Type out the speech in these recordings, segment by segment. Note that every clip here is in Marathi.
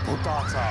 भूताचा.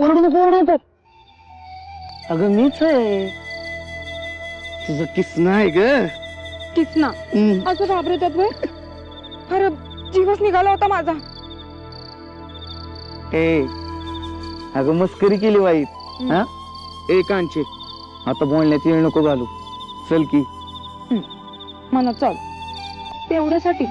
ओरडू नको. अगं मीच आहे, तुझं किस्ना आहे ग. किसना असं घाबरतात वय? खरं जीवच निघाला होता माझा. ए अगं मस्करी केली वाईट. हा ए कांचे, आता बोलण्यात येळ नको घालू. चल की. म्हणा चल तेवढ्यासाठी.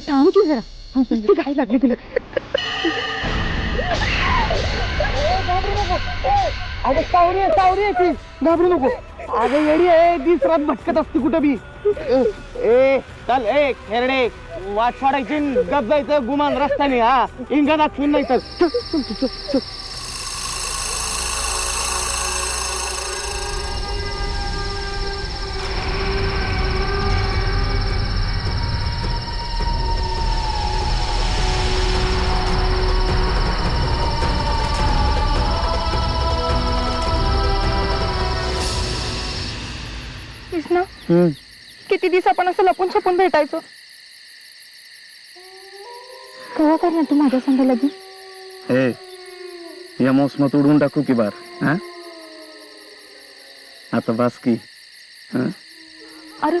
थांब की जरा, काय लागले तुला? अगं सावरी ती, घाबरू नको. अगं येडी आहे, दिस रात भटकत असते कुठं बी. ए चल ए खेरडे, वाट सोडायची गप जायचं गुमान रस्त्याने. हा इंगा दाखवून नाही तर. किसना किती दिवस आपण असं लपून छपून भेटायचो. केव्हा करणार तू माझ्या संग लग्न? ए या मोसमात उडवून टाकू की बार. हा आता बास की. अरे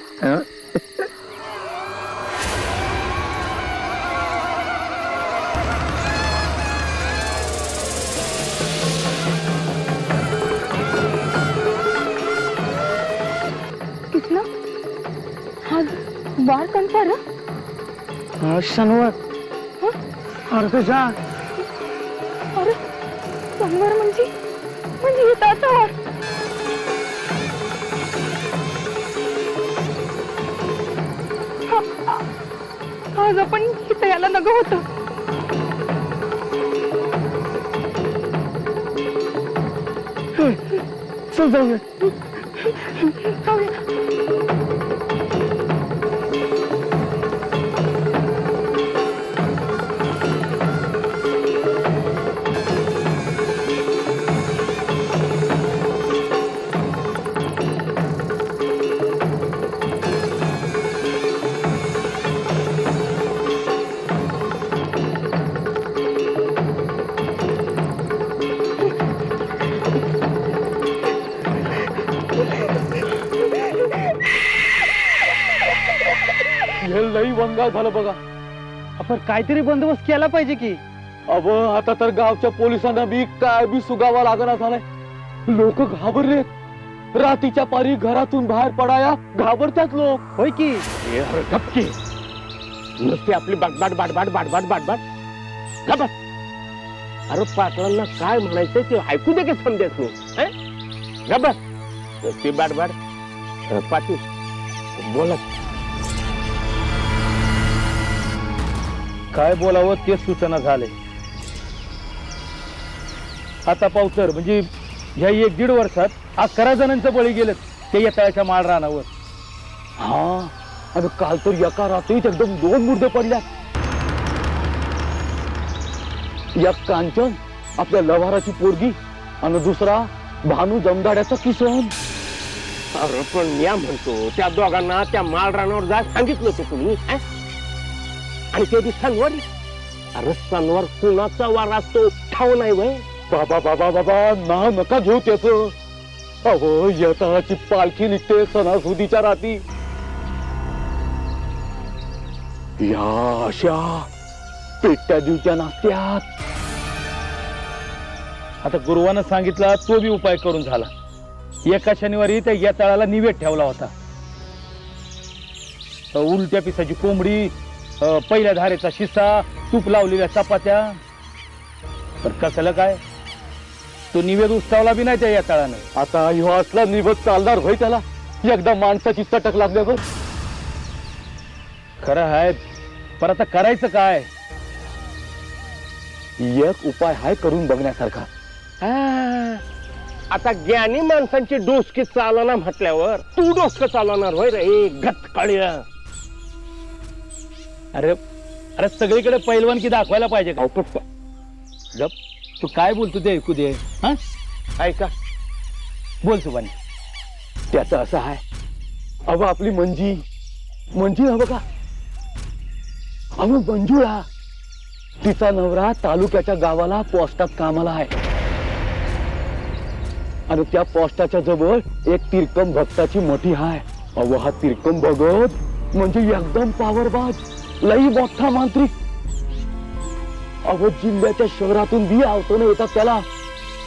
किसना आज वार कंचा रे? शनिवार. अरे तुझा अरे शनिवार म्हणजे येताचा वार. आज आपण इथं यायला नको होतं. चल जाऊया. जाऊया. लई वंगाळ झालं बघा. आपण काहीतरी बंदोबस्त केला पाहिजे की. अब आता तर गावच्या पोलिसांना बी काय बी सुगावा लागणार झालाय. लोक घाबरले. रातीच्या पारी घरातून बाहेर पडाया घाबरतात लोक. होय की. धपकी नुसती आपली बाटबाट बाटबाट बाटबाट बाटबाट घाबर. अरे पाटलांना काय म्हणायचंय ते ऐकू दे की समजेत नाही. घाबर नुसती बाटबाट. पाटील बोलत काय बोलावं ते सूचना झाले. आता पावतर म्हणजे ह्या 1-1.5 वर्षात 11 जणांचं बळी गेलं ते येताळ्याच्या माळ रानावर. हा आणि काल तर एका रात्रीत एकदम 2 मुर्दे पडल्या. एक कांचन आपल्या लव्हाराची पोरगी आणि दुसरा भानू जमदाड्याचा किसन. अरे पण मी म्हणतो त्या दोघांना त्या माळ रानावर जा सांगितलं होतं तुम्ही. आणि ते सणवर. अरे सणवर कुणाचा वार असतो ठाव नाही वय. बाबा बाबा बाबा नाव नका घेऊ त्याच. अहो येताळाची पालखी निघते सणासुदीच्या रात्री. या अशा पेट्या दिवट्या नाचत्यात. आता गुरुवानं सांगितला तो बी उपाय करून झाला. एका शनिवारी त्या येताळाला निवेद ठेवला होता. उलट्या पिसाची कोंबडी, पहिल्या धारेचा शिसा, तूप लावलेल्या चपात्या. पण कसलं काय तो निवेद उस्तावला बी नाही त्या येताळानं. आता ह्यो असला निवड चालणार होय त्याला एकदा माणसाची चटक लागल्यावर. खरं आहे पण आता करायचं काय. एक उपाय हाय करून बघण्यासारखा. आता ज्ञानी माणसांची डोसकी चालना म्हटल्यावर तू डोसकं चालवणार होय रे घटकाळ्या. अरे अरे सगळीकडे पैलवानकी दाखवायला पाहिजे का. गप तू काय बोलतो ते ऐकू दे. हा ऐका बोल सुभाने. त्याचं असं आहे. अहो आपली मंजी हवं का. अहो मंजुळा तिचा नवरा तालुक्याच्या गावाला पोस्टात कामाला आहे. आणि त्या पोस्टाच्या जवळ एक तिरकम भक्ताची मोठी हाय. अहो हा तिरकम भगत म्हणजे एकदम पावरबाज, लई मोठा मांत्रिक. अहो जिल्ह्याच्या शहरातून बी आवतोने येतात त्याला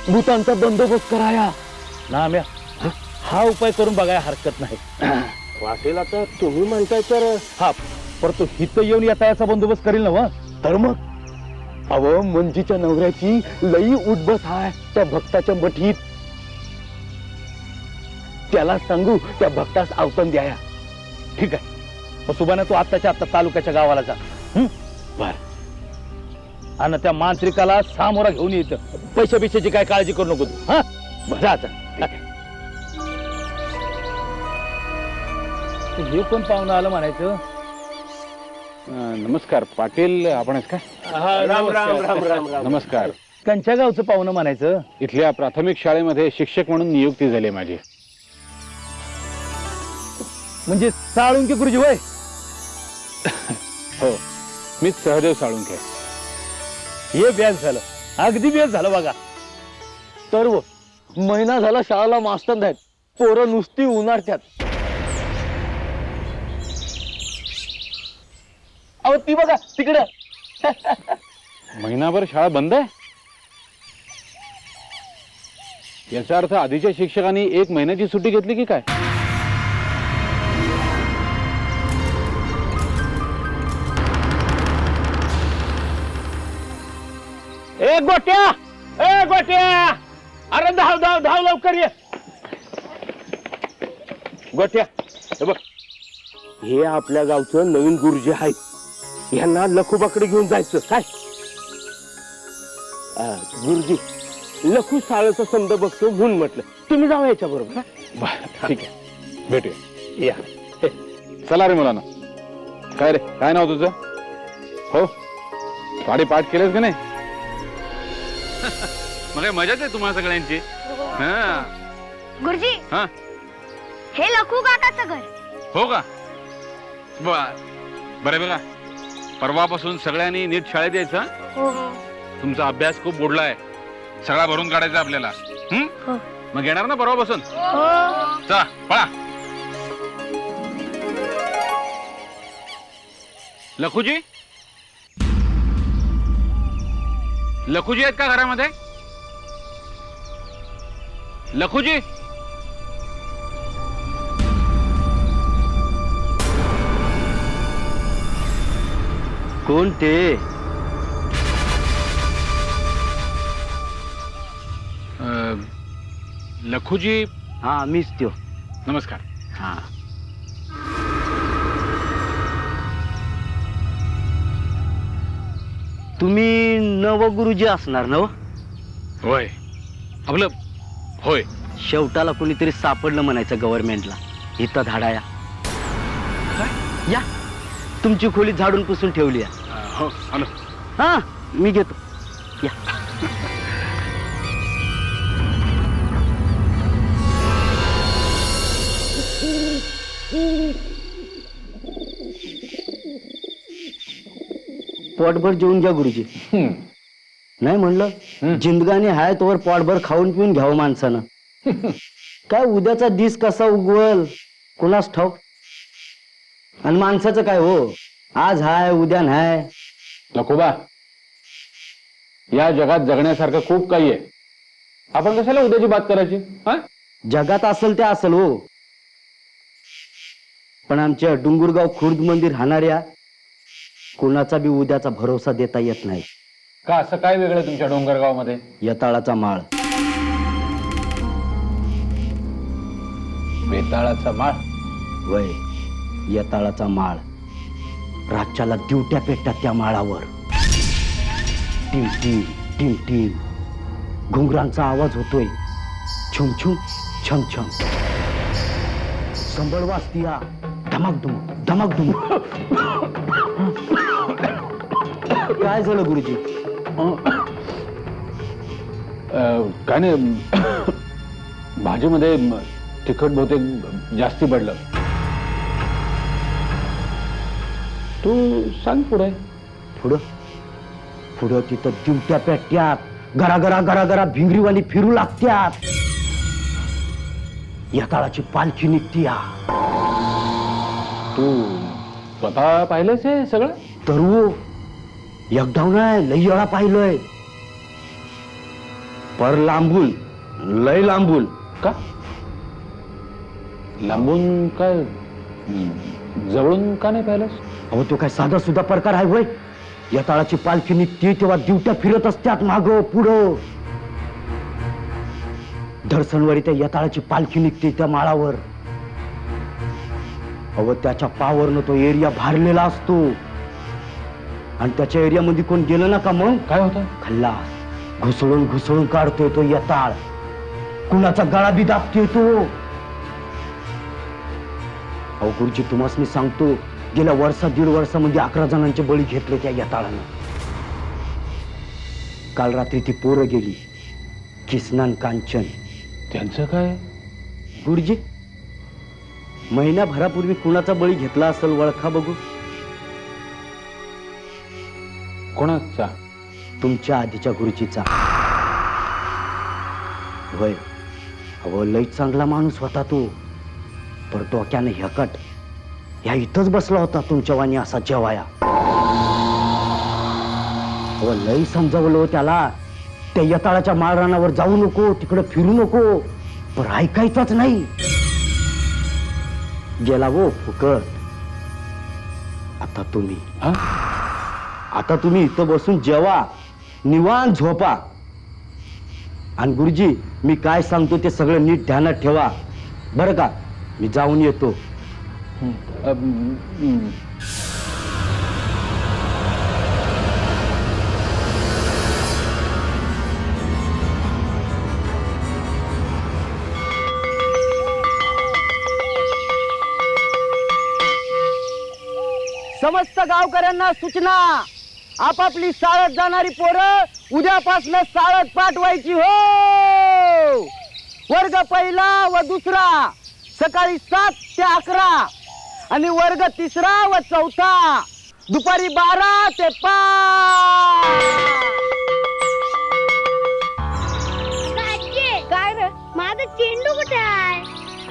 भूतांचा बंदोबस्त कराया. ना म्या हा उपाय करून बघायला हरकत नाही. वाटेल आता तुम्ही म्हणताय तर. हा पर तो हित येऊन येताळ्याचा बंदोबस्त करील ना. व तर मग अहो मंजीच्या नवऱ्याची लई उठबस हाय त्या भक्ताच्या मठीत. त्याला सांगू त्या भक्तास आवतन द्याया. ठीक आहे. मग सुभाने तू आत्ताच्या आत्ता तालुक्याच्या गावाला जा. बर. आणि त्या मांत्रिकाला सामोरा घेऊन येतं. पैशाची काय काळजी करू नको तू. हा जा जा. हे पण पाहुणं आलं म्हणायचं. नमस्कार पाटील आपणच का. राम राम राम राम राम. नमस्कार. कंच्या गावचं पाहुणं म्हणायचं. इथल्या प्राथमिक शाळेमध्ये शिक्षक म्हणून नियुक्ती झाली माझी. म्हणजे साळुंके गुरुजी होय. हो मीच सहदेव साळुंखे. हे बेस झालं. अगदी बेस झालं बघा. तर महिना झाला शाळेला मास्तर नाहीत. पोरं नुसती उन्हाळत्यात. अहो ती बघा तिकडं. महिनाभर शाळा बंद आहे. याचा अर्थ आधीच्या शिक्षकांनी 1 महिन्याची सुट्टी घेतली की काय. ए गोट्या अरे धाव धाव धाव लवकर ये. गोट्या हे बघ हे आपल्या गावचं नवीन गुरुजी आहेत. ह्यांना लखूबाकडे घेऊन जायचं काय. गुरुजी लखू शाळेचा संद बघतो म्हणून म्हटलं तुम्ही जाऊ याच्या बरोबर. ठीक आहे भेटूया. या चला रे मुलांना. काय रे काय नाव तुझं. हो साडी पाठ केलेस का नाही. मग मजाच आहे तुम्हाला सगळ्यांची. गुरुजी हा हे लखू काकाचं घर. हो का. बरं बघा परवापासून सगळ्यांनी नीट शाळेत यायचं. तुमचा अभ्यास खूप बुडलाय. सगळा भरून काढायचा आपल्याला. मग येणार ना परवापासून. चला पळा. लखूजी लखूजी आहेत का घरामध्ये. लखूजी कोण ते? लखूजी हा मीच त्यो. नमस्कार. हा तुम्ही नवगुरुजी असणार ना? होय आपलं होय. शेवटाला कोणीतरी सापडलं म्हणायचं गव्हर्नमेंटला. इथं धाडाया या तुमची खोली झाडून पुसून ठेवली आहे. हो आलो. हा मी घेतो या. पोटभर जेवून घ्या गुरुजी. नाही म्हणलं जिंदगानी हाय तोवर पोटभर खाऊन पिऊन घ्यावं माणसानं. काय उद्याचा दिस कसा उगवल कोणास ठाऊक. आणि माणसाचं काय हो, आज हाय उद्या नाही. लखोबा, या जगात जगण्यासारखं खूप काही आहे. आपण कशाला उद्याची बात करायची? हा जगात असेल ते असेल हो, पण आमच्या डुंगरगाव खुर्द मंदिर राहणाऱ्या कोणाचा बी उद्याचा भरोसा देता येत नाही. का असं काय वेगळं तुमच्या डोंगरगाव मध्ये? यताळाचा माळ. वेताळाचा माळ? वय यताळाचा माळ. रातच्याला दिवट्या पेटतात त्या माळावर. टिम टिम टिम टिम घुंगरांचा आवाज होतोय. छुम छुम छम छम. संबळ वाजतीया. धमाकधूम धमाकधूम. काय झालं गुरुजी? काय नाही, भाजीमध्ये तिखट बहुतेक जास्ती पडलं. तू सांग पुढे. पुढं पुढं तिथं दिवट्या पेटत्यात. गरागरा गरागरा भिंगरीवाणी फिरू लागत्यात. यताळाची पालखी निघतीया. तू स्वतः पाहिलंस हे सगळं? तरु एकदाव नाही लई वेळा पाहिलंय. पर लांबून, लय लांबून. का लांबून? काय जवळून का नाही पाहिलंस? अहो तो काय साधा सुद्धा प्रकार आहे वय? यताळाची पालखी निघते तेव्हा दिवट्या फिरत असतात माग पुढं. दर्शनवारी त्या यताळाची पालखी निघते त्या माळावर. अहो त्याच्या पावरनं तो एरिया भारलेला असतो. आणि त्याच्या एरियामध्ये कोण गेलं ना का मग काय होतं? खल्ला घुसळून घुसळून काढतोय तो यताळ. कुणाचा गळा बी दाबतोय तो. अहो गुरुजी तुम्हाला मी सांगतो, गेल्या दीड वर्षामध्ये 11 जणांचे बळी घेतले त्या यताळानं. काल रात्री ती पोरं गेली, किसनान कांचन. त्यांचं काय? गुरुजी महिन्याभरापूर्वी कुणाचा बळी घेतला असेल ओळखा बघू. कोणाचा? तुमच्या आधीच्या गुरुजीचा. होय अहो लई चांगला माणूस होता तो. पर डोक्याने हकट या इथंच बसला होता तुमच्या वाणी असा जेवाया. अहो लई समजावलं त्याला, त्या यताळाच्या माळरानावर जाऊ नको, तिकडे फिरू नको. पण ऐकायचंच नाही. गेला वो फुकट. आता तुम्ही इथं बसून जेवा, निवांत झोपा. आणि गुरुजी मी काय सांगतो ते सगळं नीट ध्यानात ठेवा बरं का. मी जाऊन येतो. समस्त गावकऱ्यांना सूचना. आपापली शाळेत जाणारी पोरं उद्यापासून शाळेत पाठवायची हो. वर्ग पहिला व दुसरा सकाळी 7 ते 11 आणि वर्ग तिसरा व चौथा दुपारी 12 ते 5. काय रे माझा चेंडू कुठे आहे?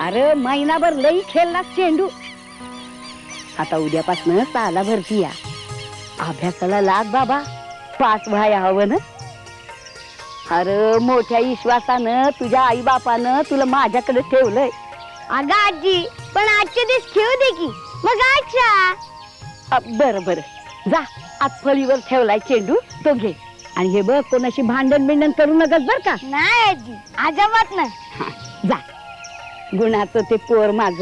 अरे महिनाभर लई खेळला चेंडू. आता उद्यापासून शाळा भरती या. अभ्यासाला लाग बाबा. पास व्हाया हवं ना. अरे मोठ्या विश्वासानं तुझ्या आई बापानं तुला माझ्याकडे ठेवलंय. अगं आजी, पण आजचे दिवस खेळू दे की. मग अच्छा बरं बरं जा आज फळीवर ठेवलाय चेंडू, तो घे. आणि हे बघ, कोणाशी भांडण बिंडण करू नकस बर का. नाही आजी, अजिबात नाही. जा, गुणाचं ते पोर माझ.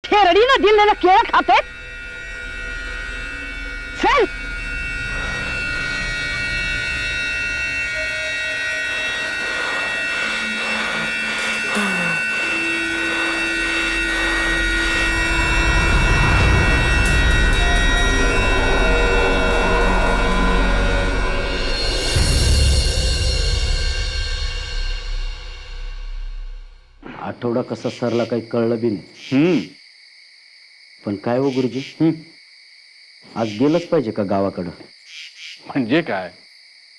खेरडीनं दिलेलं केळ खाते. चल. आठवडा कसा सरला काही कळलं बी नाही. पण काय हो गुरुजी, आज गेलंच पाहिजे का गावाकडं? म्हणजे काय?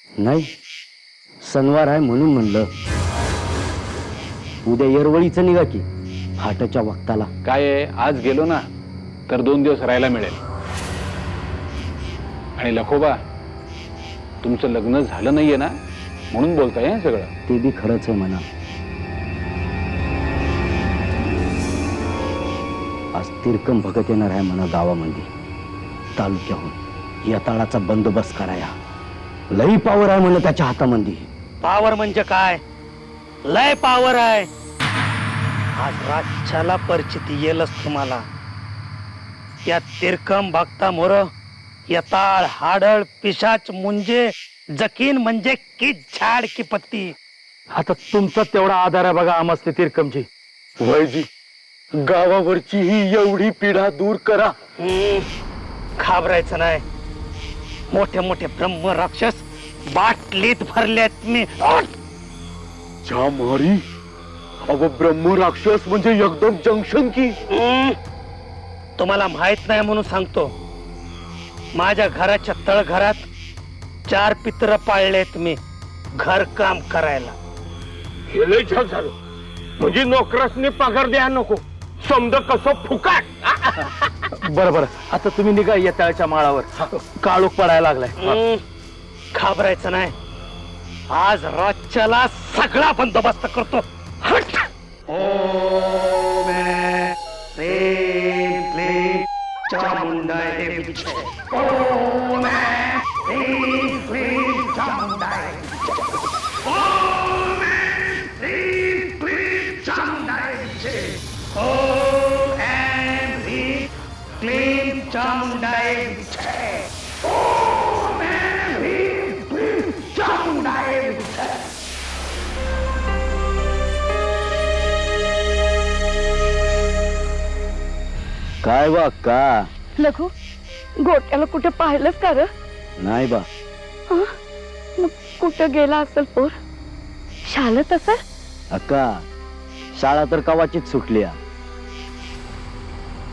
नाही, सणवार आहे म्हणून म्हणलं. उद्या येरवळीचं निघा की फाटच्या वक्ताला. काय आहे, आज गेलो ना तर 2 दिवस राहायला मिळेल. आणि लखोबा, तुमचं लग्न झालं नाहीये ना म्हणून बोलताय हे सगळं. ते बी खरंच आहे म्हणा. आज तिरकम भगत येणार आहे म्हणा गावामध्ये. तालुक्याहून यताळाचा बंदोबस्त कराया. लई पावर आहे म्हणलं त्याच्या हातामध्ये. पावर म्हणजे काय? लय पावर आहे. आज राज्याला परिचिती येलच तुम्हाला. या तिरकम भक्ता मोर, यताळ, हाडळ, पिशाच, मुंजे, जकीन म्हणजे की झाड की पत्ती. आता तुमचा तेवढा आधार आहे बघा आमसले तिरकमची. वयजी, गावावरची ही एवढी पिढा दूर करा. घाबरायचं नाही. मोठे मोठे ब्रह्म राक्षस बाटलीत भरलेत मी. ज्या मारी, अव ब्रह्म राक्षस म्हणजे एकदम जंक्शन की. तुम्हाला माहित नाही म्हणून सांगतो. माझ्या घराच्या तळघरात 4 पित्र पाळलेत मी घर काम करायला. हे लय छान झालं. म्हणजे नोकरासने पगार द्या नको, समज कसं फुकाट. बरं बरं, आता तुम्ही निघा येताळच्या माळावर. काळोख पडायला लागलाय. घाबरायचं नाही. आज राज्याला सगळा बंदोबस्त करतो. हट. ओम ह्रीं क्लीं चामुंडाय विद्महे। ओम ह्रीं क्लीं चामुंडाय विद्महे। ओम ह्रीं क्लीं चामुंडाय विद्महे। ओम ह्रीं क्लीं चामुंडाय विद्महे। ओम ह्रीं क्लीं चामुंडाय विद्महे। काय बा का लघु गोट्याला कुठे पाहिलंच का र नाही बा मग कुठं गेला असेल पोर शाळेत असेल अक्का शाळा तर कवाचीच सुटली आ.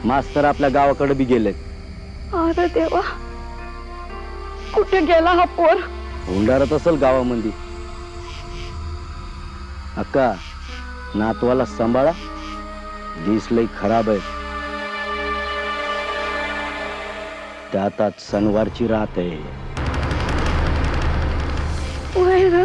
मास्तर आपल्या गावाकडे बी गेलेत अरे देवा कुठे गेला हा पोर हुंडारत असेल गावामध्ये. अक्का नातवाला सांभाळा दिसलंय खराब आहे. त्यात आज सणवारची रात आहे. वय र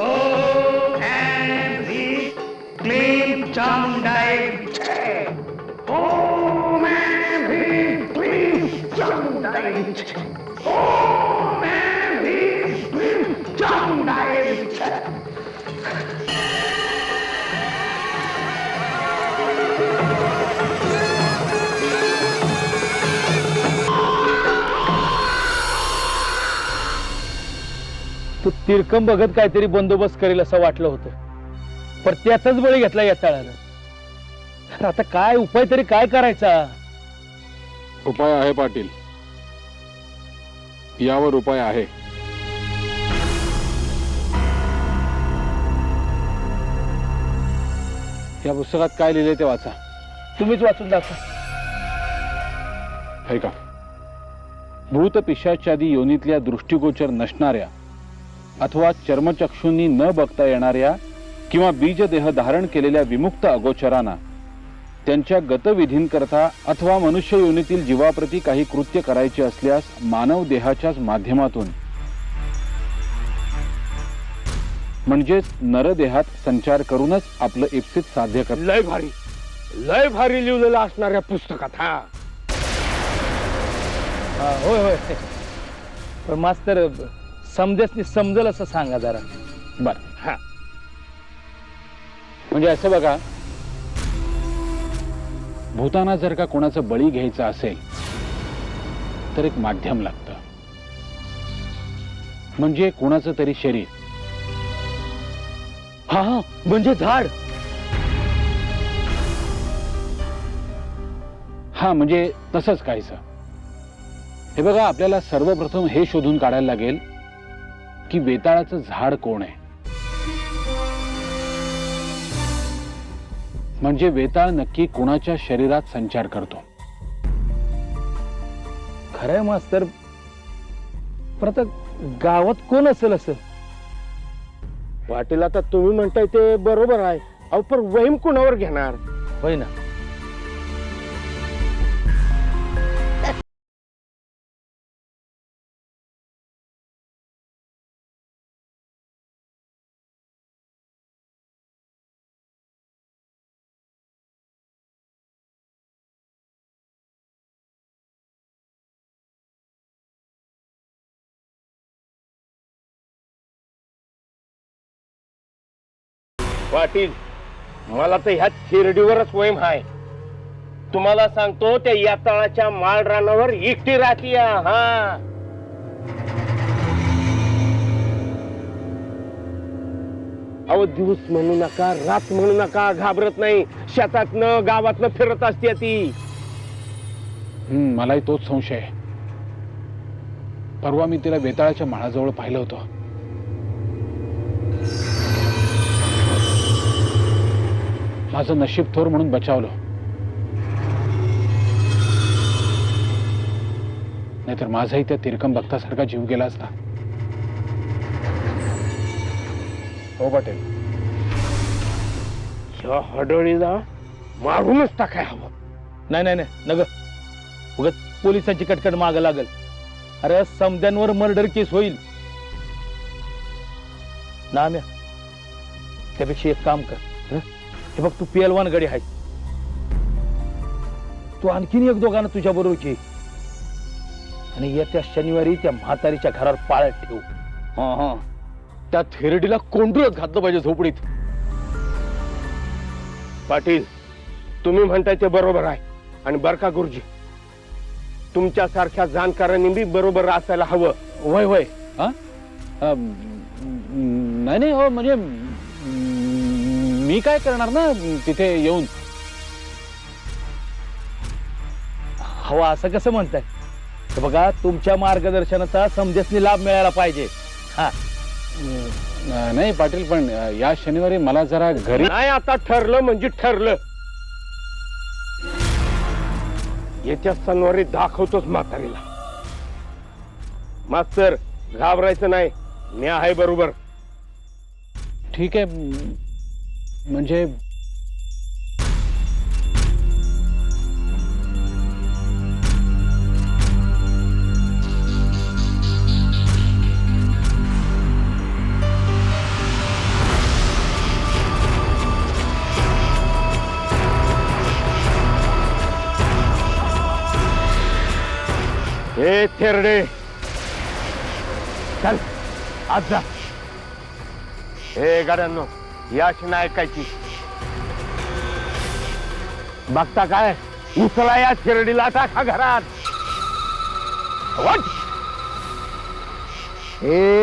ओम ह्रीं क्लीं चामुंडाय विद्महे। ओम ह्रीं क्लीं चामुंडाय विद्महे। ओम ह्रीं क्लीं चामुंडाय विद्महे। तू तिरकम बघत काहीतरी बंदोबस्त करेल असं वाटलं होतं पण त्याचाच बळी घेतला या तळाला. आता काय उपाय तरी काय करायचा. उपाय आहे पाटील, यावर उपाय आहे. या पुस्तकात काय लिहिले ते वाचा. तुम्हीच वाचून दाखवा. ऐका, भूत पिशाचादी योनीतल्या दृष्टिगोचर नसणाऱ्या अथवा चर्मचक्षूंनी न बघता येणाऱ्या किंवा बीजदेह धारण केलेल्या विमुक्त अगोचरांना त्यांच्या गतविधींकरता अथवा मनुष्य योनीतील जीवाप्रती काही कृत्य करायचे असल्यास मानव देहाच्याच माध्यमातून म्हणजेच नरदेहात संचार करूनच आपलं इप्सित साध्य करतात. लय भारी लिहिलेलं असणाऱ्या पुस्तकात. हा होय होय पण मास्तर समजल असं सांगा जरा. बर, हा म्हणजे असं बघा, भूताना जर का कोणाचा बळी घ्यायचा असेल तर एक माध्यम लागतं. म्हणजे कोणाचं तरी शरीर. हा म्हणजे झाड. हा म्हणजे तसंच काहीच. हे बघा, आपल्याला सर्वप्रथम हे शोधून काढायला लागेल की वेताळाचं झाड कोण आहे. म्हणजे वेताळ नक्की कोणाच्या शरीरात संचार करतो. खरंय मास्तर, प्रत्येक गावात कोण असेल असं. पाटील आता तुम्ही म्हणताय ते बरोबर आहे. अहो पण वहीम कुणावर घेणार. होय ना. पाटील मला तर ह्या थिरडीवरच वैम आहे. तुम्हाला सांगतो त्या यातळाच्या माळ रानावर एकटी राहतीय. हा अहो दिवस म्हणू नका रात म्हणू नका घाबरत नाही. शेतातनं गावातनं फिरत असते ती. मलाही तोच संशय आहे. परवा मी तिला वेताळाच्या माळाजवळ पाहिलं होतं. माझं नशीब थोर म्हणून बचावलं, नाहीतर माझाही त्या तिरकम भक्तासारखा जीव गेला असता. हो पाटील. ह्या हडळीला मारूनच टाकाय हवं. नाही नाही नाही नग उगत पोलिसांची कटकट माग लागल. अरे समद्यांवर मर्डर केस होईल. नाम्या त्यापेक्षा एक काम कर. हे बघ तू पेलवान गडी आहेस. तू आणखीन एक दोघांना तुझ्या बरोबर घे आणि येत्या शनिवारी त्या म्हातारीच्या घरावर पाळत ठेव. हा हा त्या थेरडीला कोंडूळच घातलं पाहिजे झोपडीत. पाटील तुम्ही म्हणताय ते बरोबर आहे. आणि बर का गुरुजी तुमच्यासारख्या जाणकारांनी बी बरोबर असायला हवं. वय वय हा नाही नाही हो, म्हणजे मी काय करणार ना तिथे येऊन. हवा असं कसं म्हणताय. तर बघा तुमच्या मार्गदर्शनाचा समजेसनी लाभ मिळायला पाहिजे. हा नाही पाटील, पण या शनिवारी मला जरा घरी. नाही आता ठरलं म्हणजे ठरलं. येत्या शनिवारी दाखवतोच म्हातारीला. मास्तर घाबरायचं नाही, मी आहे बरोबर. ठीक आहे. म्हणजे हे थेरडे चल आज जा. हे गाड्यांनो याची नाही ऐकायची. बघता काय उचला या थेरडीला टाका घरात. वट. हे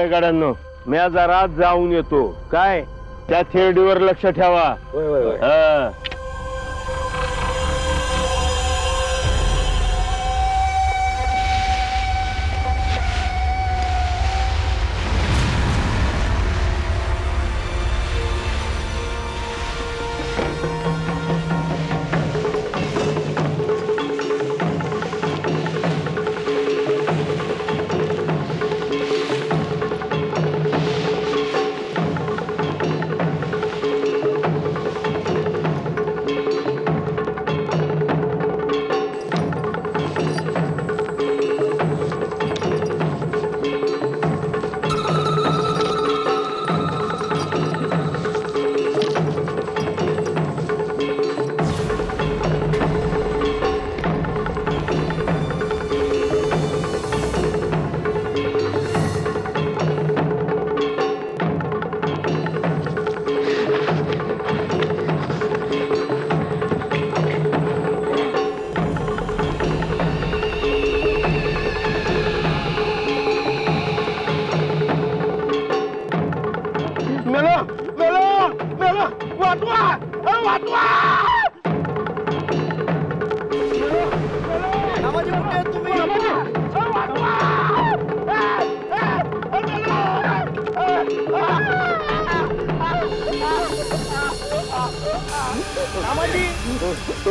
गाड्यांनो मी जरा जाऊन येतो. काय त्या थेरडीवर लक्ष ठेवा. हा.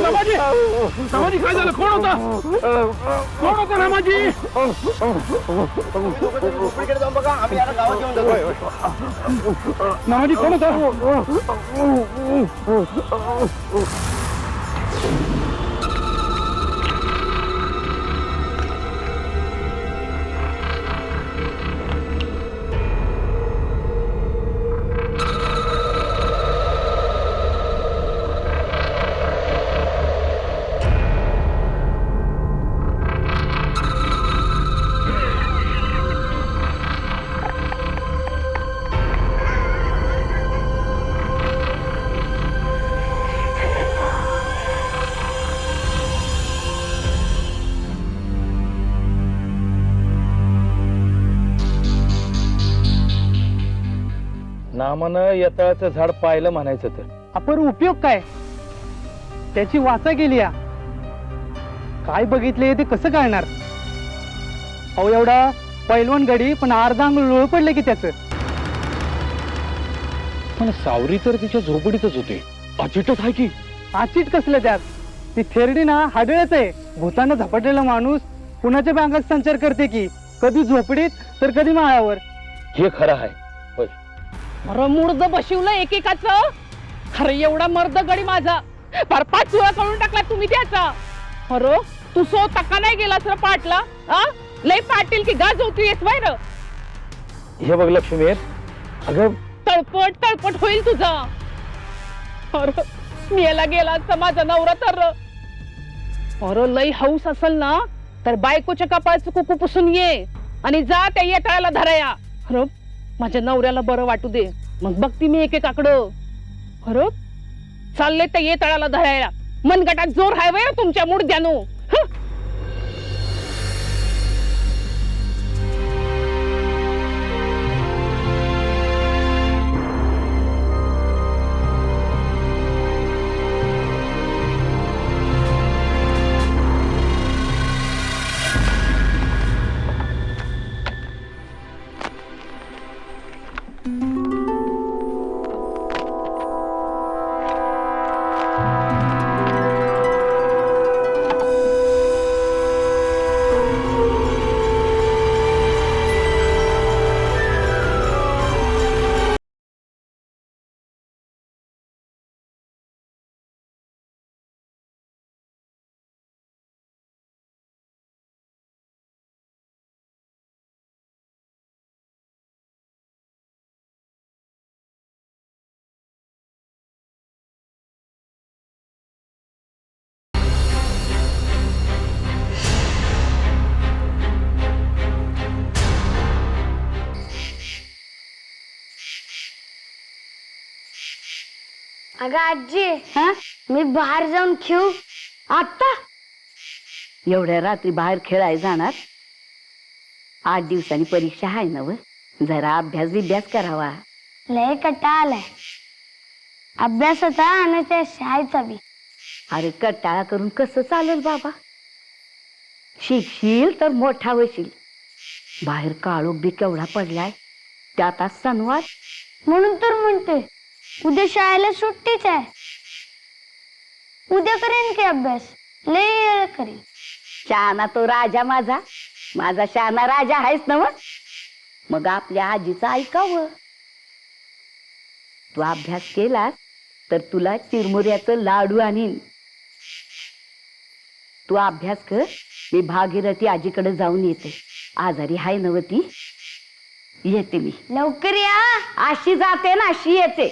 नामाजी काय झालं? कोण होता? कोण होता नामाजी? जाऊन बघा, आम्ही याला गावात घेऊन जातो. नामाजी कोण होता? नामानं येतळाचं झाड पाहिलं म्हणायचं तर आपण उपयोग काय? त्याची वाचा केली या. काय बघितले ते कसं कळणार? अहो एवढा पैलवान गडी पण अर्धा अंग लोळ पडले की त्याचं. पण सावरी तर तिच्या झोपडीतच होते. अचिटच आहे की. आचीट कसलं त्यात? ती थेरडी ना हाडळच आहे. भूतानं झपाटलेला माणूस कुणाच्या बँकात संचार करते की, कधी झोपडीत तर कधी माळावर. हे खरं आहे. होय. अरे मुर्द बशिवलं एकेकाचं. अरे एवढा मर्द गडी माझा फार 5 वेळा कळून टाकला तुम्ही त्याचा. अरे तू सो टक्का नाही गेला सर पाटला. लय पाटील की गाज होती येस बाहेर. हे बघ लक्ष्मी, अगं तळपट तळपट होईल तुझा. अरे मेला गेला असता माझा नवरा तर. अरे लय हौस असेल ना तर बायकोच्या कपाळचं कुकू पुसून ये आणि जा त्या येटाळ्याला धराया. अरे माझ्या नवऱ्याला बरं वाटू दे, मग बघती मी एकेकाकडं. अरे चालले त्या येटाळ्याला धरायला. मनगटात जोर हाय वय तुमच्या मुडद्यानो. अगं आजी, मी बाहेर जाऊन खेळू. आता एवढ्या रात्री बाहेर खेळायला जाणार? 8 दिवसांनी परीक्षा आहे ना व, जरा अभ्यास करावा. लय कटाळा आलाय अभ्यासाचा आणि त्या शाळेचा बी. अरे कटाळा करून कसं चालेल बाबा? शिकशील तर मोठा होशील. बाहेर काळोख बी केवढा पडलाय, त्यात आज सणवार. म्हणून तर म्हणते उद्या शाळेला सुट्टीच आहे. उद्या करेन की अभ्यास, लय वेळ करेन. शहाणा तो राजा माझा, माझा शहाणा राजा आहेस ना मग आपल्या आजीचं ऐकावं. तू अभ्यास केलास तर तुला चिरमुऱ्याचं लाडू आणीन. तू अभ्यास कर, मी भागीरथी आजीकडे जाऊन येते. आजारी हाय नवती, येते मी. लवकर या. अशी जाते ना अशी येते.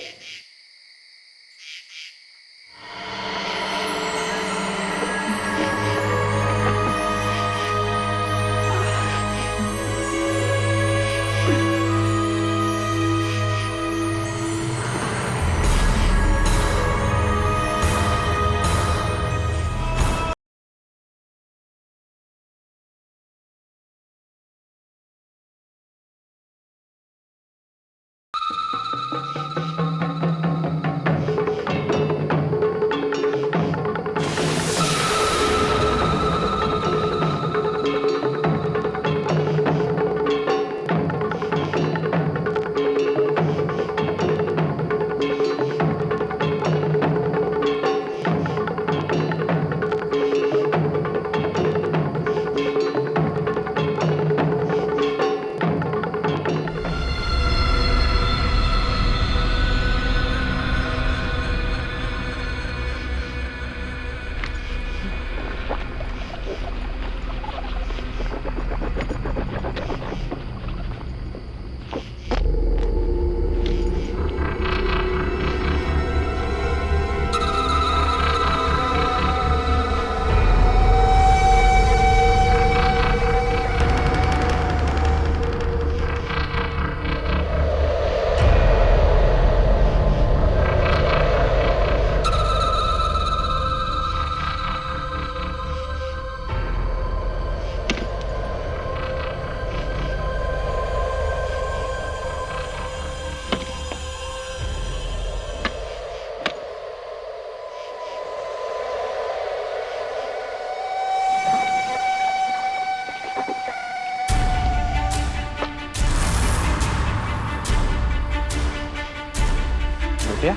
गोट्या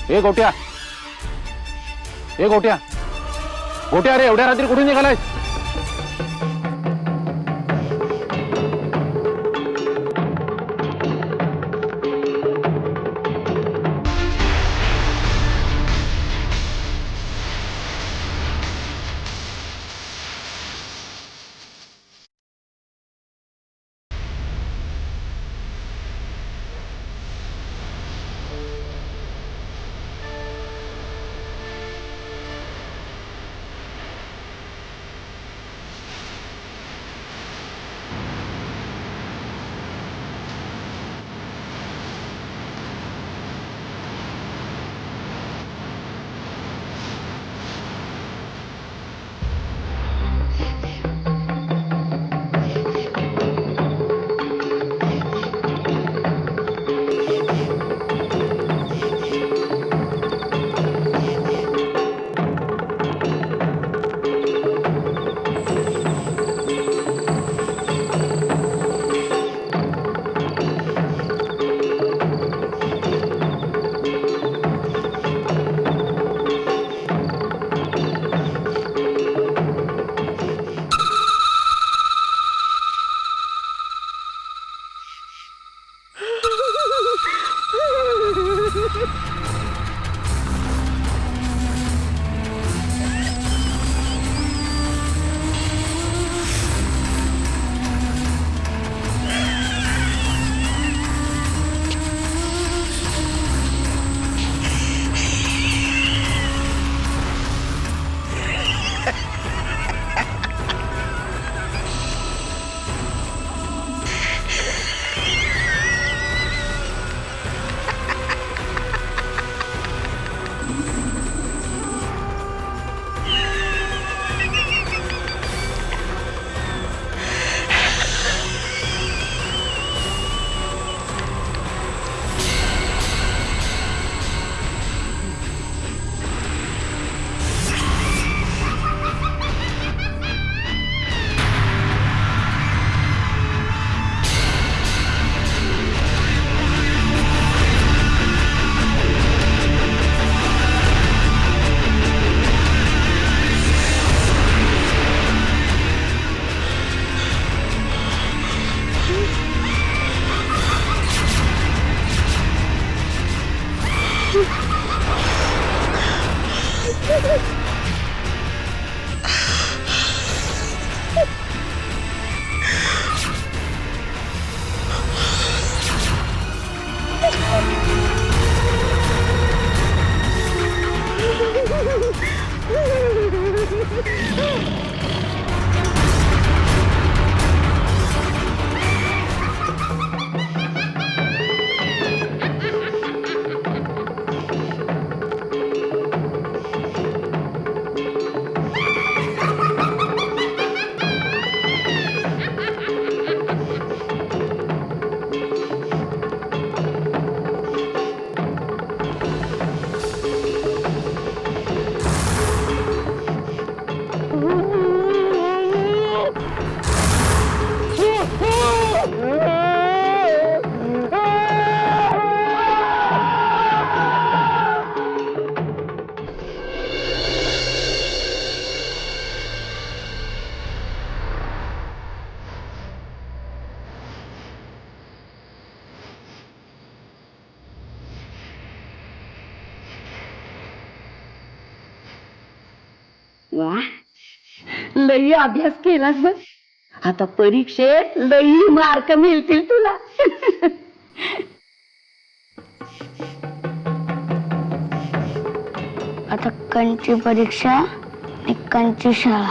ए गोट्या ए गोट्या गोट्या अरे एवढ्या रात्री कुठे निघालाय वा लई अभ्यास केलास बघ आता परीक्षेत लई मार्क मिळतील तुला आता कंची परीक्षा आणि कंची शाळा.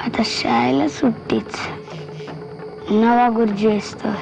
आता शाळेला सुट्टीच. नवा गुरुजी असतो.